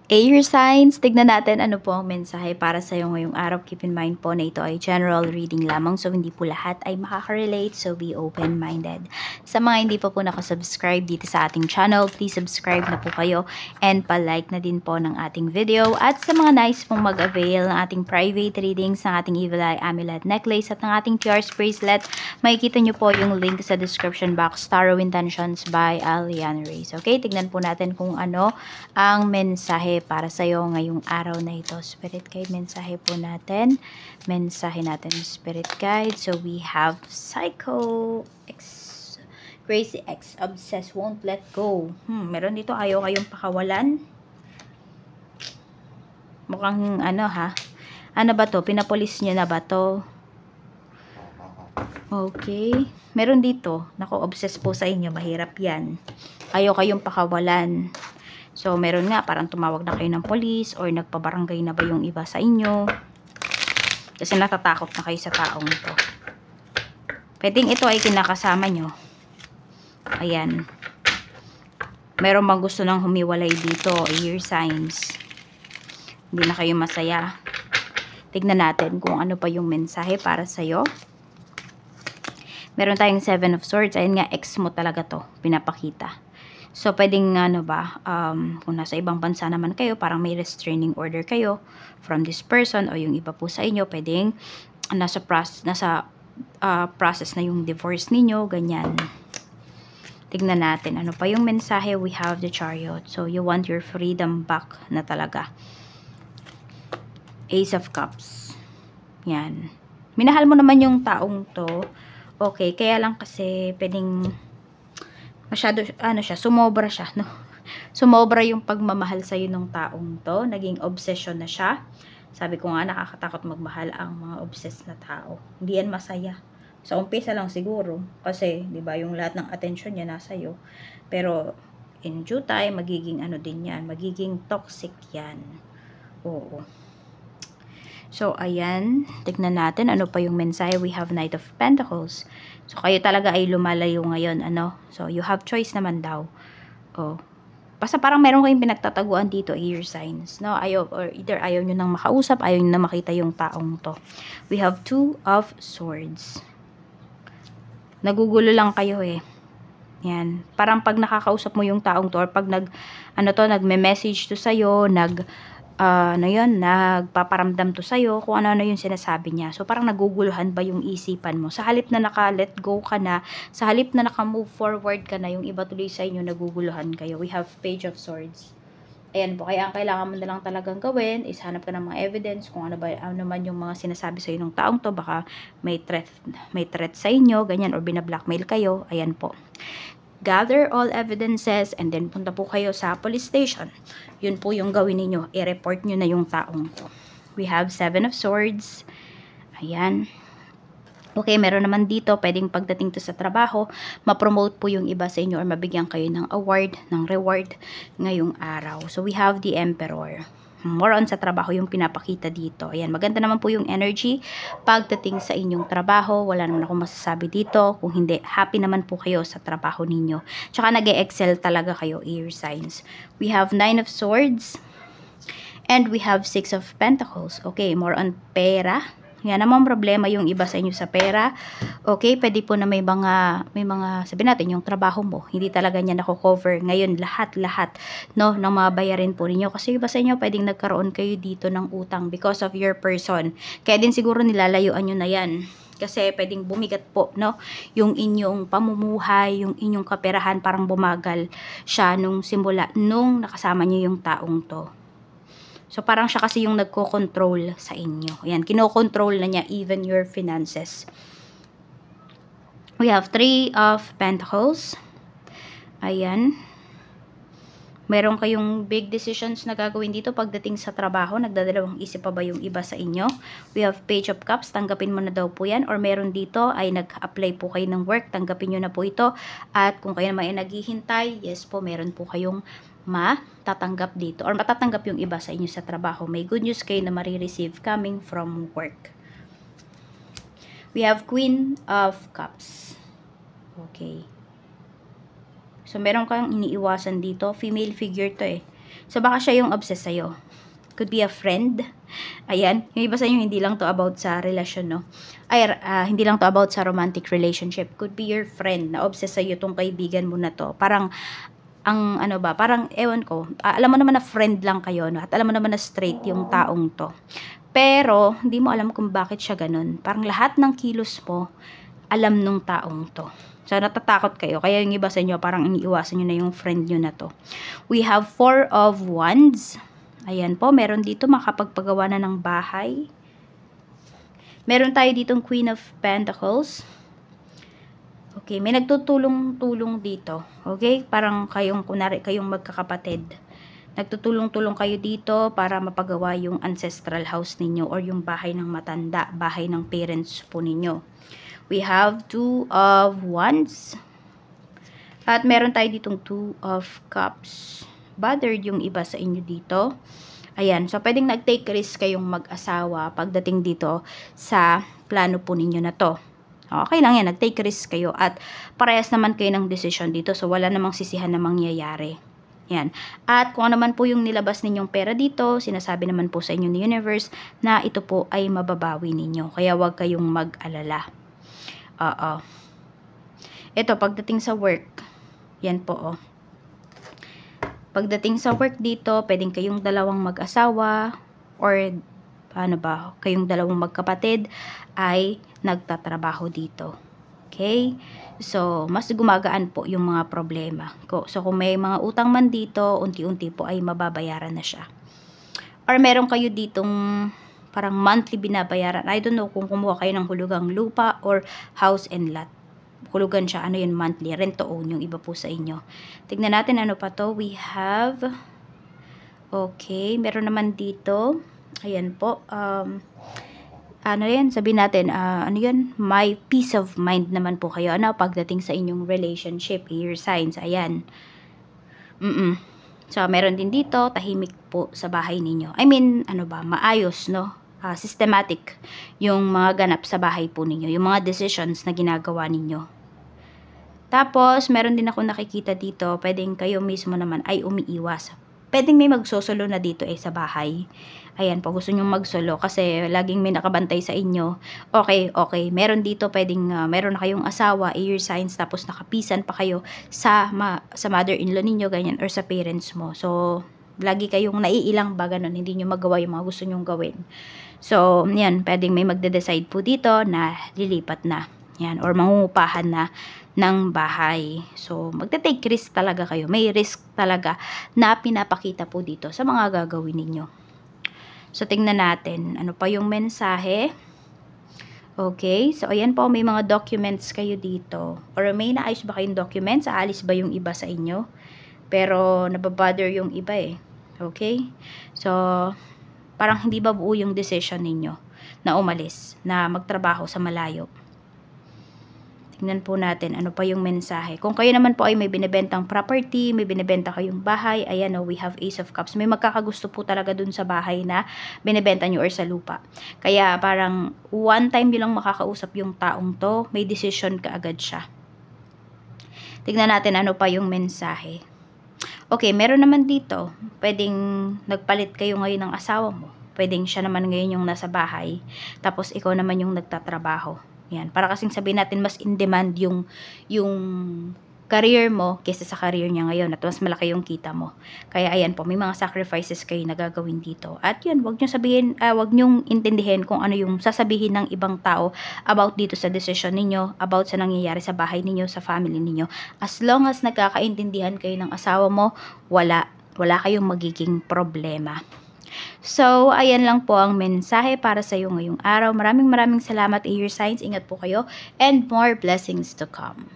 Air signs, tignan natin ano po ang mensahe para sa iyo ngayong araw. Keep in mind po na ito ay general reading lamang, so hindi po lahat ay makaka-relate, so be open-minded. Sa mga hindi pa po nakasubscribe dito sa ating channel, please subscribe na po kayo and pa-like na din po ng ating video. At sa mga nice pong mag-avail ng ating private readings, ng ating Evil Eye Amulet Necklace at ng ating Tears Bracelet, makikita nyo po yung link sa description box, Tarot Intentions by Aliana Reyes. Okay, tignan po natin kung ano ang mensahe para sa iyo ngayong araw na ito. Spirit guide, mensahe po natin. Mensahe natin, Spirit guide. So we have Psycho X, Crazy X, Obsessed, Won't Let Go. Meron dito, ayaw kayong pakawalan. Mukhang ano ha. Ano ba to? Pinapolis nyo na ba to? Okay. Meron dito. Naku, obsessed po sa inyo. Mahirap yan. Ayaw kayong pakawalan. So, meron nga, parang tumawag na kayo ng police or nagpabarangay na ba yung iba sa inyo. Kasi natatakot na kayo sa taong ito. Pwedeng ito ay kinakasama nyo. Ayan. Meron bang gusto nang humiwalay dito? Air signs. Hindi na kayo masaya. Tignan natin kung ano pa yung mensahe para sa'yo. Meron tayong 7 of Swords. Ayan nga, ex mo talaga to. Pinapakita. So, pwedeng, ano ba, kung nasa ibang bansa naman kayo, parang may restraining order kayo from this person o yung iba po sa inyo, pwedeng nasa process na yung divorce ninyo, ganyan. Tignan natin, ano pa yung mensahe? We have the Chariot. So, you want your freedom back na talaga. Ace of Cups. Yan. Minahal mo naman yung taong to. Okay, kaya lang kasi pwedeng masyado, ano siya, sumobra siya, no? Sumobra yung pagmamahal sa'yo ng taong to. Naging obsession na siya. Sabi ko nga, nakakatakot magmahal ang mga obsessed na tao. Hindi yan masaya. Sa umpisa lang siguro. Kasi, di ba, yung lahat ng attention niya nasa iyo. Pero, in due time, magiging ano din yan. Magiging toxic yan. Oo. So, ayan. Tignan natin ano pa yung mensahe. We have Knight of Pentacles. So, kayo talaga ay lumalayo ngayon, ano? So, you have choice naman daw. Oh. Basta parang meron kayong pinagtataguan dito, air signs, no? Ayaw, or either ayaw nyo nang makausap, ayaw nyo nang makita yung taong to. We have 2 of Swords. Nagugulo lang kayo eh. Yan. Parang pag nakakausap mo yung taong to, or pag nagme-message to sa'yo, nagpaparamdam to sa'yo, kung ano-ano yung sinasabi niya. So, parang naguguluhan ba yung isipan mo? Sa halip na naka-let go ka na, sa halip na naka-move forward ka na, yung iba tuloy sa inyo, naguguluhan kayo. We have Page of Swords. Ayan po, kaya ang kailangan mo na lang talagang gawin is hanap ka ng mga evidence kung ano man yung mga sinasabi sa'yo ng taong to. Baka may threat sa inyo, ganyan, or binablockmail kayo. Ayan po. Gather all evidences and then punta po kayo sa police station. Yun po yung gawin niyo. I-report nyo na yung taong to. We have 7 of Swords. Ayan. Okay, meron naman dito, pwedeng pagdating to sa trabaho, ma-promote po yung iba sa inyo or mabigyan kayo ng award, ng reward ngayong araw. So, we have the Emperor. More on sa trabaho yung pinapakita dito. Ayan, maganda naman po yung energy pagdating sa inyong trabaho. Wala naman akong masasabi dito. Kung hindi, happy naman po kayo sa trabaho ninyo. Tsaka nag-e-excel talaga kayo, air signs. We have 9 of Swords. And we have 6 of Pentacles. Okay, more on pera. Yan naman problema yung iba sa inyo sa pera. Okay, pwede po na may mga sabihin natin yung trabaho mo, hindi talaga niya nako-cover ngayon lahat no ng mga bayarin po ninyo, kasi iba sa inyo pwedeng nagkaroon kayo dito ng utang because of your person. Kaya din siguro nilalayuan niyo na yan. Kasi pwedeng bumigat po, no? Yung inyong pamumuhay, yung inyong kaperahan, parang bumagal siya nung simula, nung nakasama niyo yung taong to. So, parang siya kasi yung nagko-control sa inyo. Ayan, kino-control na niya even your finances. We have 3 of Pentacles. Ayan. Meron kayong big decisions na gagawin dito pagdating sa trabaho. Nagdadalawang isip pa ba yung iba sa inyo? We have Page of Cups. Tanggapin mo na daw po yan. Or meron dito ay nag-apply po kayo ng work. Tanggapin nyo na po ito. At kung kayo naman ay naghihintay, yes po, meron po kayong matatanggap dito or matatanggap yung iba sa inyo sa trabaho. May good news kayo na marireceive coming from work. We have Queen of Cups. Okay. So, meron kang iniiwasan dito. Female figure to eh. So, baka siya yung obsessed sa'yo. Could be a friend. Ayan. Yung iba sa inyo, hindi lang to about sa relasyon, no? Ay, hindi lang to about sa romantic relationship. Could be your friend na obsessed sa'yo tong kaibigan mo na to. Parang, parang, ewan ko, alam mo naman na friend lang kayo, no? At alam mo naman na straight yung taong to. Pero, hindi mo alam kung bakit siya ganun. Parang lahat ng kilos mo, alam nung taong to. So, natatakot kayo. Kaya yung iba sa inyo, parang iniiwasan nyo na yung friend nyo na to. We have 4 of Wands. Ayan po, meron dito makapagpagawa na ng bahay. Meron tayo ditong Queen of Pentacles. Okay, may nagtutulong-tulong dito. Okay, parang kunwari kayong magkakapatid. Nagtutulong-tulong kayo dito para mapagawa yung ancestral house ninyo or yung bahay ng matanda, bahay ng parents po ninyo. We have 2 of Wands. At meron tayo ditong 2 of Cups. Bothered yung iba sa inyo dito. Ayan, so pwedeng nag-take risk kayong mag-asawa pagdating dito sa plano po ninyo na to. Okay lang yan, nag-take risk kayo at parehas naman kayo ng decision dito, so wala namang sisihan na mangyayari. Yan. At kung ano naman po yung nilabas ninyong pera dito, sinasabi naman po sa inyo ni universe na ito po ay mababawi ninyo. Kaya wag kayong mag-alala. Ito, pagdating sa work, yan po, Pagdating sa work dito, pwedeng kayong dalawang mag-asawa or kayong dalawang magkapatid ay nagtatrabaho dito. Okay? So, mas gumagaan po yung mga problema. So, kung may mga utang man dito, unti-unti po ay mababayaran na siya. Or meron kayo ditong parang monthly binabayaran. I don't know kung kumuha kayo ng hulugang lupa or house and lot. Hulugan siya, yun, monthly, rent to own yung iba po sa inyo. Tignan natin ano pa to. We have, okay, meron naman dito, ayan po, yan, sabihin natin, yan, my peace of mind naman po kayo, pagdating sa inyong relationship, air signs, ayan. So, meron din dito, tahimik po sa bahay ninyo. I mean, maayos, no? Systematic yung mga ganap sa bahay po ninyo, yung mga decisions na ginagawa ninyo. Tapos, meron din ako nakikita dito, pwedeng kayo mismo naman ay umiiwas. Pwedeng may magsosolo na dito sa bahay. Ayan po, gusto nyo magsolo kasi laging may nakabantay sa inyo. Okay. Meron dito, pwedeng meron na kayong asawa, air signs, tapos nakapisan pa kayo sa mother-in-law ninyo, ganyan, or sa parents mo. So, lagi kayong naiilang ba, ganun, hindi nyo magawa yung mga gusto nyong gawin. So, yan, pwedeng may magde-decide po dito na lilipat na. Yan, or mangungupahan na ng bahay. So, magte-take risk talaga kayo. May risk talaga na pinapakita po dito sa mga gagawin ninyo. So, tingnan natin. Ano pa yung mensahe? Okay. So, ayan po, may mga documents kayo dito. Or may naayos ba kayong documents? Aalis ba yung iba sa inyo? Pero, nababother yung iba Okay. So, parang hindi ba buo yung decision ninyo na umalis, na magtrabaho sa malayo. Tingnan po natin ano pa yung mensahe. Kung kayo naman po ay may binibentang property, may binibenta kayong bahay, ayan we have Ace of Cups. May magkakagusto po talaga dun sa bahay na binibenta nyo or sa lupa. Kaya parang one time nyo lang makakausap yung taong to, may decision ka agad siya. Tingnan natin ano pa yung mensahe. Okay, meron naman dito, pwedeng nagpalit kayo ngayon ng asawa mo. Pwedeng siya naman ngayon yung nasa bahay, tapos ikaw naman yung nagtatrabaho. Yan, para kasing sabihin natin mas in demand yung career mo kaysa sa career niya ngayon at mas malaki yung kita mo. Kaya ayan po, may mga sacrifices kayo na gagawin dito. At yun, wag nyong intindihin kung ano yung sasabihin ng ibang tao about dito sa decision ninyo, about sa nangyayari sa bahay ninyo, sa family ninyo. As long as nagkakaintindihan kayo ng asawa mo, wala kayong magiging problema. So, ayan lang po ang mensahe para sa iyo ngayong araw. Maraming salamat, air signs. Ingat po kayo and more blessings to come.